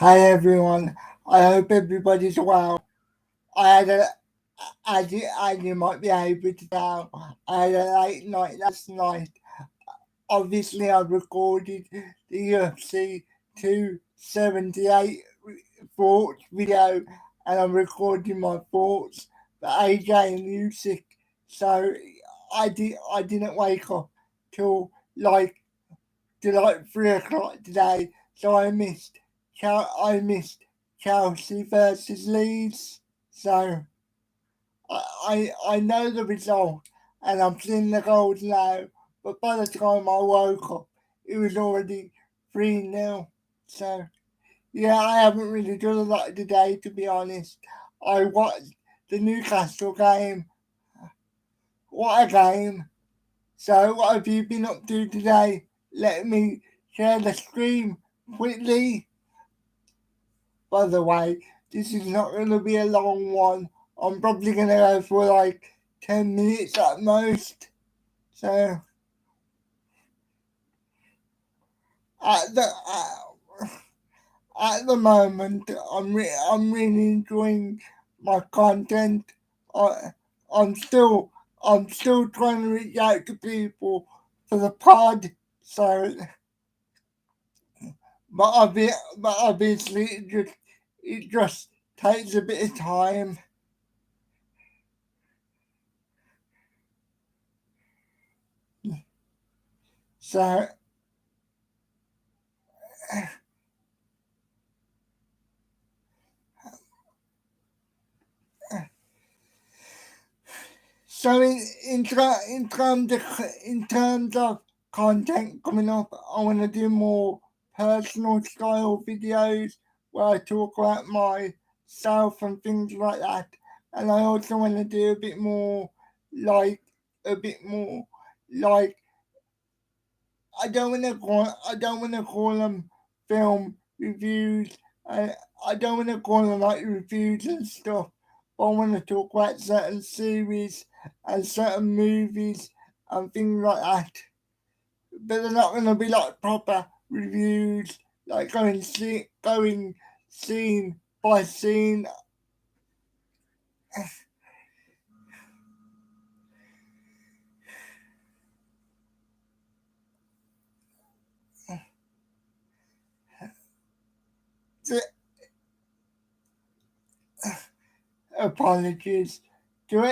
Hi everyone. I hope everybody's well. I had a, as you might be able to tell, I had a late night last night. Obviously, I recorded the UFC 278 thoughts video, and I'm recording my thoughts for AJ and Music. So I didn't wake up till like to like 3 o'clock today, so I missed Chelsea versus Leeds. So I know the result, and I'm seeing the goals now. But by the time I woke up, it was already 3-0. So yeah, I haven't really done a lot today, to be honest. I watched the Newcastle game. What a game! So, what have you been up to today? Let me share the screen quickly. By the way, this is not going to be a long one. I'm probably going to go for like 10 minutes at most. So, at the at the moment, I'm really enjoying my content. I, I'm still I'm still trying to reach out to people for the pod. So but obviously it just takes a bit of time. So so in terms of content coming up, I want to do more personal style videos where I talk about myself and things like that. And I also want to do like a bit more like I don't want to call them film reviews. I don't want to call them like reviews and stuff. But I want to talk about certain series and certain movies and things like that. But they're not going to be like proper reviews, like going scene by scene. So, apologies. Do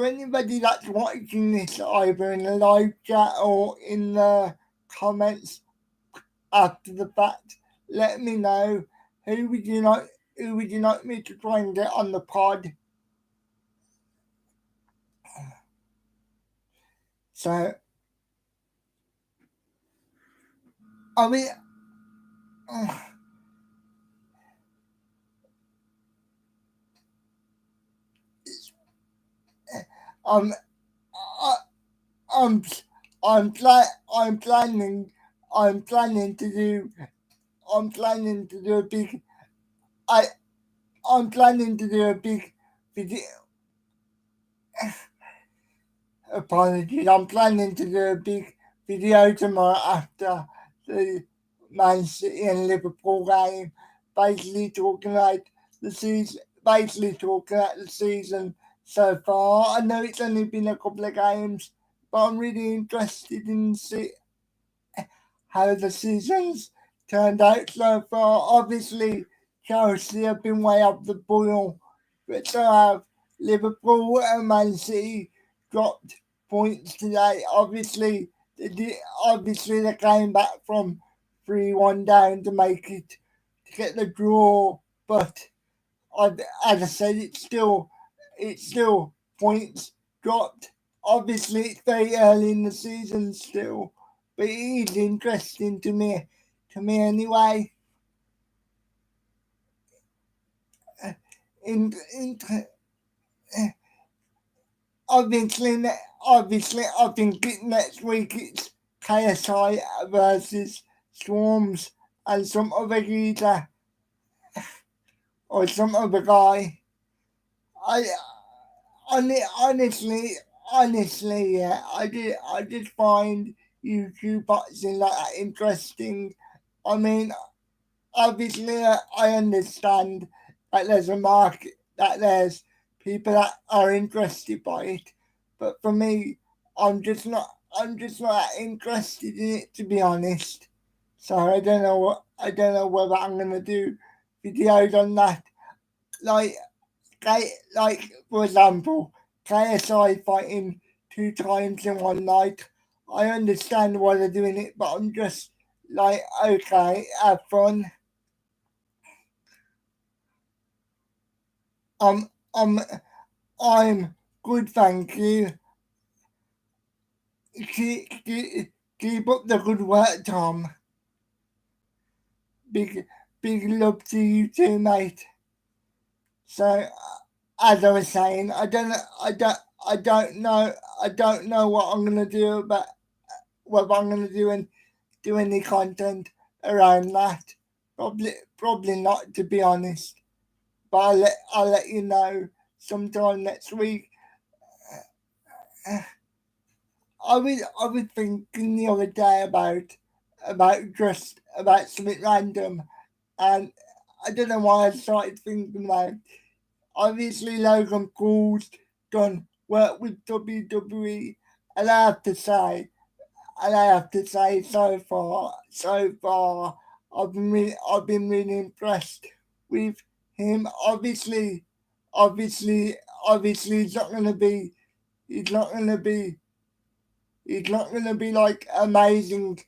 anybody that's watching this either in the live chat or in the comments after the fact, let me know who would you like who would you like me to try and get on the pod. So I mean I'm I, I'm I'm planning I'm planning to do I'm planning to do a big I I'm planning to do a big video. Apologies. I'm planning to do a big video tomorrow after the Man City and Liverpool game, basically talking about the season so far. I know it's only been a couple of games, but I'm really interested in see how the season's turned out so far. Obviously, Chelsea have been way up the boil, but so have Liverpool and Man City dropped points today. Obviously they came back from 3-1 down to make it to get the draw, but as I said, it's still points dropped. Obviously, it's very early in the season still, but it is interesting to me anyway. In obviously, obviously, I think next week it's KSI versus Swarms and some other geezer or some other guy. I honestly, honestly, yeah, I did find YouTube boxing like that interesting. I mean, obviously I understand that there's a market, that there's people that are interested by it, but for me, I'm just not that interested in it, to be honest. So I don't know whether I'm gonna do videos on that. Like like for example, KSI fighting 2 times in one night. I understand why they're doing it, but I'm just like, okay, have fun. Um, um, I'm good, thank you. Keep up the good work, Tom. Big, big love to you too, mate. So, as I was saying, I don't know what I'm gonna do about whether I'm gonna do any content around that. Probably not, to be honest. But I'll let you know sometime next week. I was thinking the other day about something random, and I don't know why I started thinking about. Obviously, Logan Paul's done work with WWE, and I have to say, so far, I've been really impressed with him. Obviously, obviously, he's not gonna be, he's not gonna be like amazing.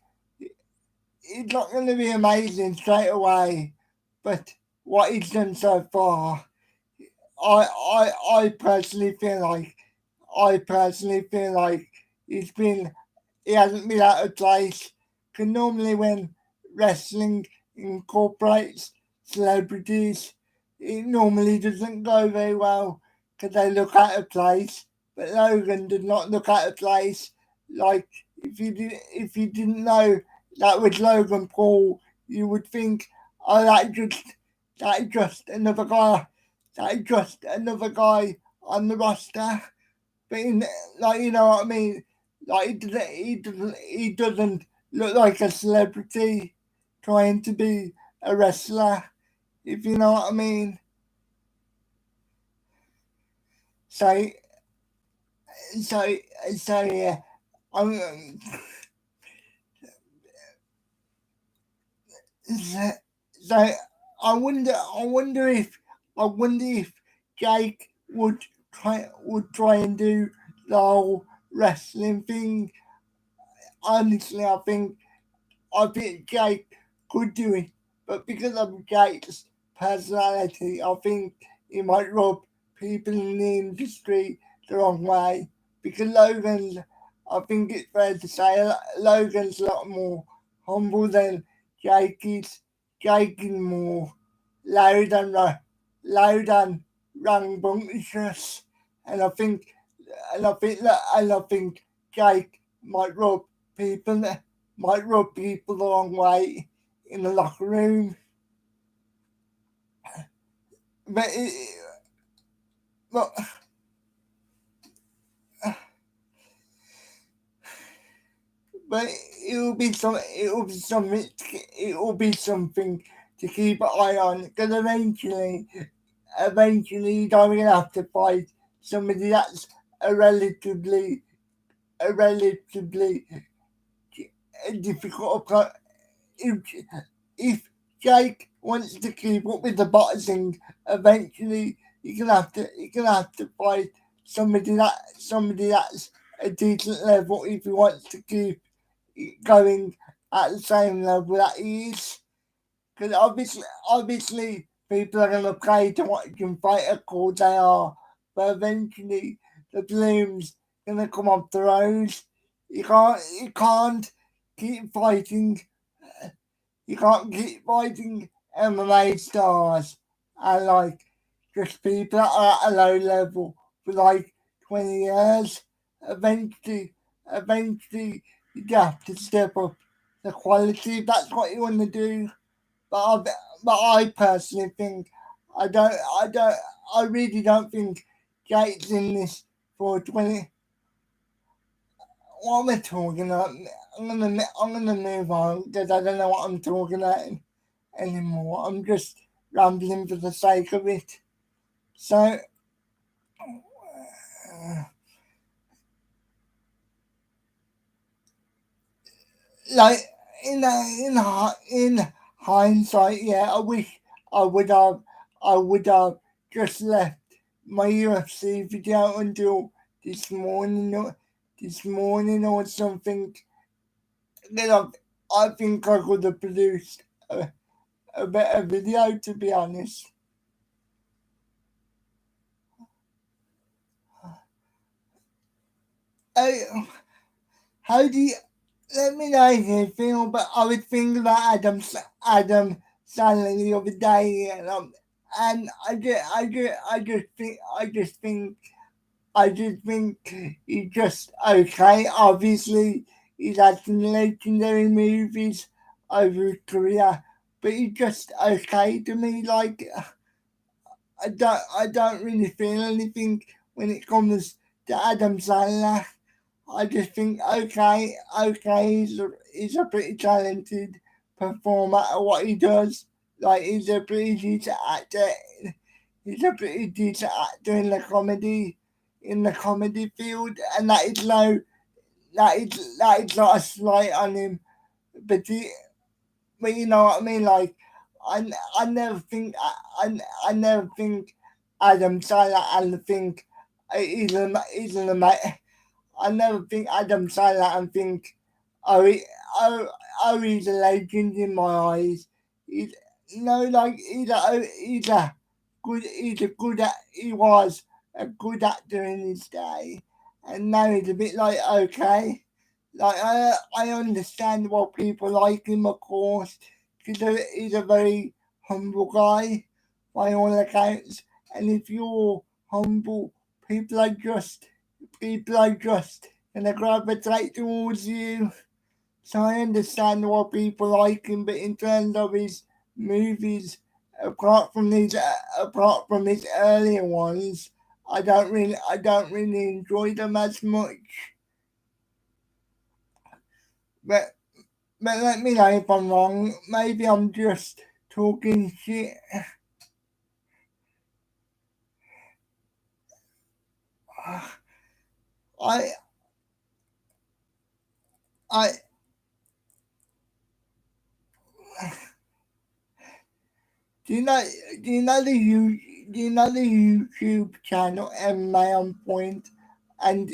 He's not gonna be amazing straight away, but what he's done so far, I personally feel like, he's been he hasn't been out of place. Because normally when wrestling incorporates celebrities, it normally doesn't go very well because they look out of place. But Logan did not look out of place. Like, if you didn't know that was Logan Paul, you would think, oh, that just another guy, that just another guy on the roster. But in, like, you know what I mean? Like, he doesn't look like a celebrity trying to be a wrestler, if you know what I mean. So, so, so yeah. I'm, so, so I wonder if Jake would try and do the whole wrestling thing. Honestly, I think Jake could do it, but because of Jake's personality, I think he might rub people in the industry the wrong way. Because Logan's, I think it's fair to say, Logan's a lot more humble than Jake is. Jake is more loud and loud and rambunctious, and I think Jake might rub people the wrong way in the locker room. But but, but it will be something to keep an eye on because eventually you're gonna have to fight somebody that's a relatively a relatively difficult if if Jake wants to keep up with the boxing, eventually you're gonna have to fight somebody that's a decent level if he wants to keep going at the same level that he is. Because obviously people are gonna pay to watch him fight a cool they are, but eventually the bloom's gonna come off the rose. You can't keep fighting you can't keep fighting MMA stars and like just people that are at a low level for like 20 years. Eventually, eventually you have to step up the quality if that's what you want to do. But I personally think I don't I really don't think Jake's in this for 20. What am I talking about? I'm gonna move on because I don't know what I'm talking about. anymore. I'm just rambling for the sake of it. So, like in hindsight, yeah, I wish I would have I would have just left my UFC video until this morning or something. Then I think I could have produced a better video, to be honest. I, how do you let me know if you feel? But I was thinking about Adam Sandler the other day, and I just think he's just okay. Obviously, he's had some legendary movies over his career, but he's just okay to me. Like I don't really feel anything when it comes to Adam Sandler. I just think okay, he's a pretty talented performer at what he does. Like he's a pretty decent actor. He's a pretty decent actor in the comedy field, and that is not a slight on him. But but you know what I mean. Like I never think I never think Adam Sandler and think he's an amazing. I never think Adam Sandler and think, oh, oh, oh, he's a legend in my eyes. He's no, like he was a good actor in his day, and now he's a bit like okay. Like I understand why people like him, of course, because he's a very humble guy by all accounts, and if you're humble, people are just people are just gonna gravitate towards you. So I understand why people like him, but in terms of his movies, apart from his earlier ones, I don't really enjoy them as much. But let me know if I'm wrong. Maybe I'm just talking shit. I I do you know do you know the YouTube channel MMA on Point? And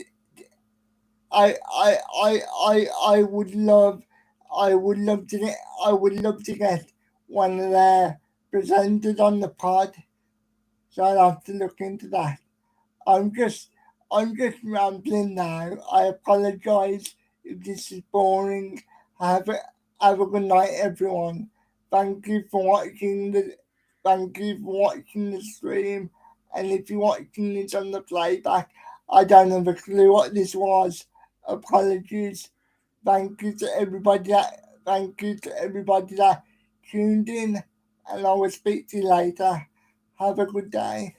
I would love I would love to get one of their presenters on the pod. So I'll have to look into that. I'm just I'm just rambling now. I apologise if this is boring. Have a have a good night, everyone. Thank you for watching the Thank you for watching the stream. And if you're watching this on the playback, I don't have a clue what this was. Apologies. Thank you to everybody that tuned in, and I will speak to you later. Have a good day.